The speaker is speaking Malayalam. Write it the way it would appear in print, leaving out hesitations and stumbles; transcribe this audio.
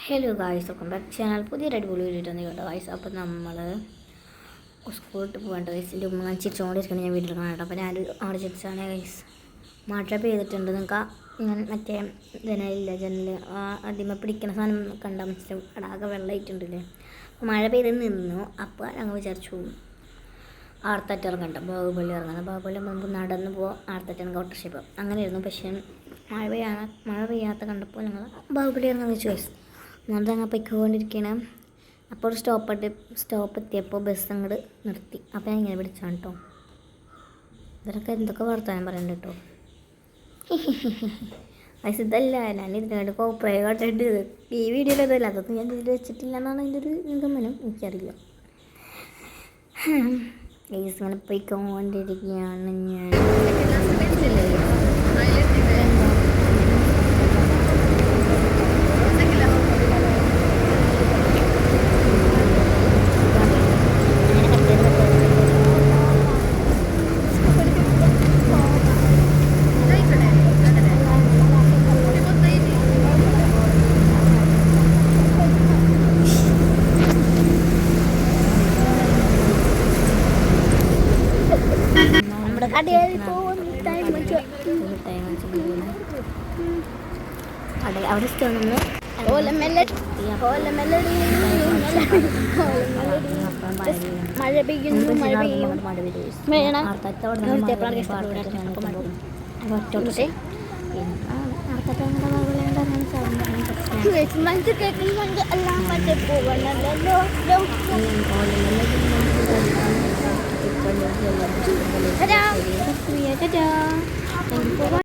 Hello guys, welcome back channel. പുതിയൊരു അടിപൊളി വീഡിയോ തന്നെ കേട്ടോ ഗായ്സ്. അപ്പോൾ നമ്മൾ സ്കൂളിൽ പോകേണ്ട ഗൈസിൻ്റെ ഉമ്മ ഞാൻ ചിരിച്ചുകൊണ്ടിരിക്കണം. ഞാൻ വീട്ടിൽ കാണാം. അപ്പോൾ ഞാൻ അവിടെ ചിരിച്ചാണ് ഗൈസ്. മഴ പെയ്തിട്ടുണ്ട്. നിങ്ങൾക്ക് ഇങ്ങനെ മറ്റേ ജനൽ അതിമ പിടിക്കുന്ന സാധനം കണ്ടാൽ മനസ്സിലാവും. അടാകെ വെള്ളമായിട്ടുണ്ടല്ലേ. മഴ പെയ്ത് നിന്നു. അപ്പോൾ ഞങ്ങൾ വിചാരിച്ചു ആർത്തറ്റ ഇറങ്ങണ്ട, ബാഹുബലി ഇറങ്ങുന്നത്. ബാഹുബലി മുമ്പ് നടന്ന് പോകാം, ആർത്തറ്റാണെങ്കിൽ ഓട്ടർഷിപ്പ് അങ്ങനെയായിരുന്നു. പക്ഷേ മഴ പെയ്യാത്ത കണ്ടപ്പോൾ ഞങ്ങൾ ബാഹുബലി ഇറങ്ങാൻ വെച്ചു ഗൈസ്. എന്നിട്ട് ഞങ്ങൾ പൊയ്ക്കൊണ്ടിരിക്കണം. അപ്പോൾ ഒരു സ്റ്റോപ്പ് എത്തിയപ്പോൾ ബസ് അങ്ങോട്ട് നിർത്തി. അപ്പോൾ ഞാൻ ഇങ്ങനെ പിടിച്ചാണ് കേട്ടോ. ഇവരൊക്കെ എന്തൊക്കെ വർത്താനം പറയണ്ട കേട്ടോ. വയസ്സ് ഇതല്ല, ഞാൻ ഇതിനായിട്ട് കോപ്രയോട്ടായിട്ട് ഈ വീഡിയോയിൽ അതല്ല, അതൊന്നും ഞാൻ ഇതിൽ വെച്ചിട്ടില്ല എന്നാണ് അതിൻ്റെ ഒരു നിഗമനം. എനിക്കറിയില്ല. ഗൈസ് ഇങ്ങനെ പൊയ്ക്കൊണ്ടിരിക്കുകയാണ് ഞാൻ. അവിടെ മഴ പെയ്യുന്നു. മനസ്സിൽ കേൾക്കുന്നുണ്ട്. എല്ലാം മറ്റേ പോകണല്ലോ. Ta-da!